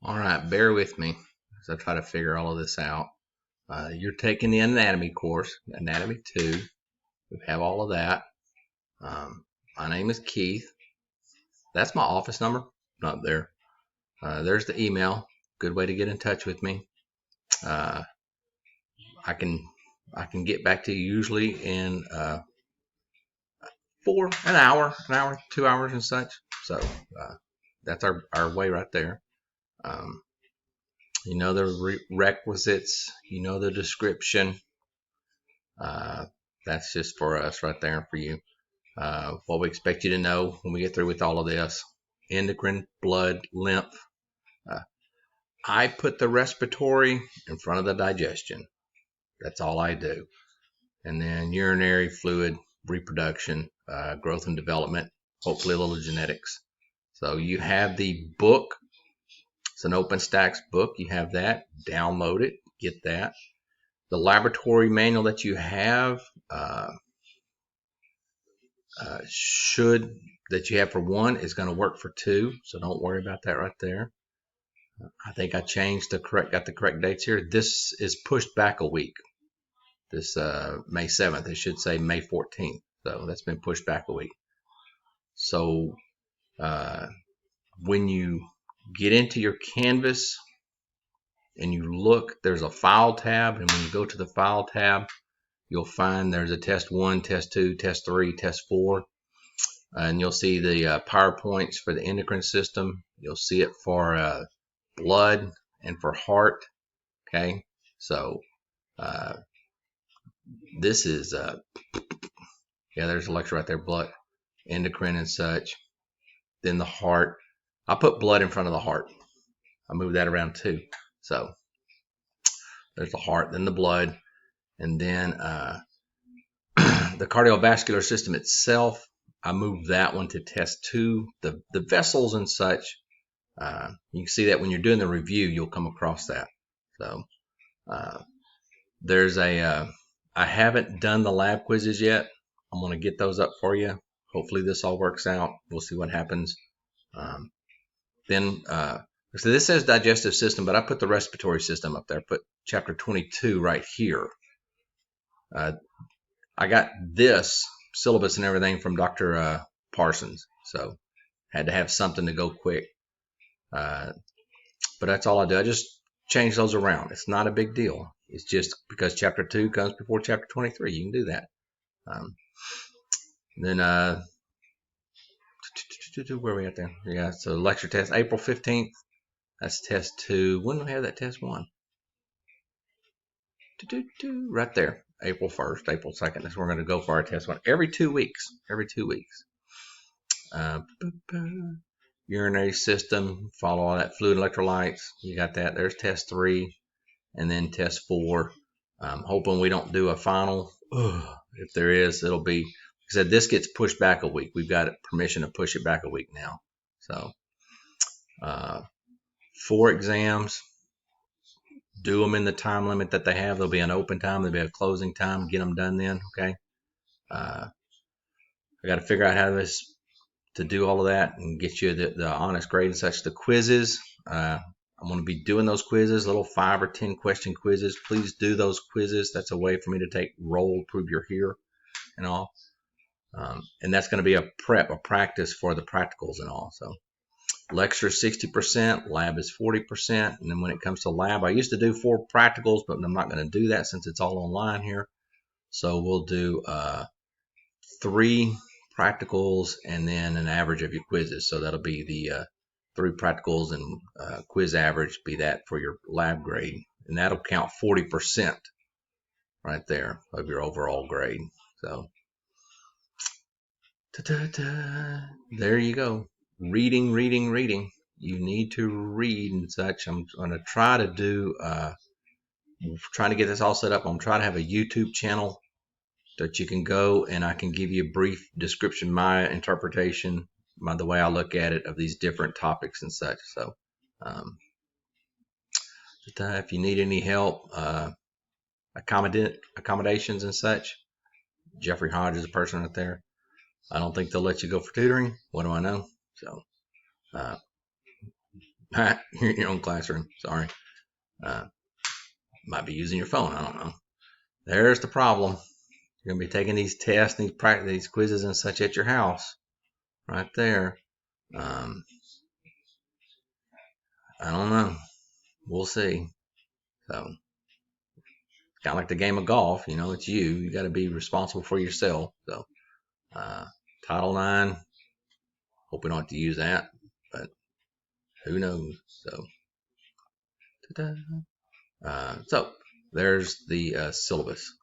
All right, bear with me as I try to figure all of this out. You're taking the anatomy course, Anatomy 2. We have all of that. My name is Keith. That's my office number, not there. There's the email. Good way to get in touch with me. Uh, I can get back to you usually in an hour, 2 hours and such. So that's our way right there. Um, you know the requisites. You know the description. Uh, that's just for us right there and for you. What we expect you to know when we get through with all of this: endocrine, blood, lymph. Uh, I put the respiratory in front of the digestion. That's all I do. And then urinary fluid, reproduction, growth and development, hopefully a little genetics. So you have the book. It's an OpenStax book. You have that. Download it. Get that. The laboratory manual that you have that you have for 1 is going to work for 2, so don't worry about that right there. I think I got the correct dates here. This is pushed back a week. This May 7th, it should say May 14th, so that's been pushed back a week. So when you get into your Canvas and you look, there's a file tab, and when you go to the file tab, you'll find there's a test 1, test 2, test 3, test 4. And you'll see the PowerPoints for the endocrine system. You'll see it for blood and for heart. Okay, so this is there's a lecture right there, blood, endocrine and such. Then the heart. I put blood in front of the heart. I moved that around too. So there's the heart, then the blood, and then the cardiovascular system itself. I moved that one to test 2. The vessels and such. You can see that when you're doing the review, you'll come across that. So there's I haven't done the lab quizzes yet. I'm going to get those up for you. Hopefully this all works out. We'll see what happens. So this says digestive system, but I put the respiratory system up there. I put chapter 22 right here. I got this syllabus and everything from Dr. Parsons, so had to have something to go quick. But that's all I do. I just change those around. It's not a big deal. It's just because chapter 2 comes before chapter 23. You can do that. Then where are we at there? Yeah, so lecture test April 15th. That's test 2. When do we have that test 1? Right there. April 1st, April 2nd. That's where we're going to go for our test 1. Every 2 weeks. Every 2 weeks. Urinary system. Follow all that fluid electrolytes. You got that. There's test 3. And then test 4. I'm hoping we don't do a final. If there is, it'll be. Like I said, this gets pushed back a week. We've got permission to push it back a week now. So 4 exams. Do them in the time limit that they have. There'll be an open time. There'll be a closing time. Get them done then. Okay. I got to figure out how to do all of that and get you the honest grade and such. The quizzes. I'm going to be doing those quizzes, little 5 or 10 question quizzes. Please do those quizzes. That's a way for me to take roll, prove you're here, and all. And that's going to be a practice for the practicals and all. So lecture 60%, lab is 40%. And then when it comes to lab, I used to do 4 practicals, but I'm not going to do that since it's all online here. So we'll do 3 practicals and then an average of your quizzes. So that'll be the 3 practicals and quiz average, be that for your lab grade. And that'll count 40% right there of your overall grade. So there you go. Reading. You need to read and such. I'm going to try to do, trying to get this all set up. I'm trying to have a YouTube channel that you can go and I can give you a brief description, my interpretation, the way I look at it of these different topics and such. So if you need any help, accommodations and such, Jeffrey Hodge is a person right there. I don't think they'll let you go for tutoring. What do I know? So You're in your own classroom. Sorry. Uh, might be using your phone. I don't know. There's the problem. You're gonna be taking these tests, these quizzes and such at your house, right there. Um, I don't know. We'll see. So it's kind of like the game of golf. You know, it's you. You got to be responsible for yourself. So uh, Title IX. Hope we don't have to use that, but who knows? So, so there's the syllabus.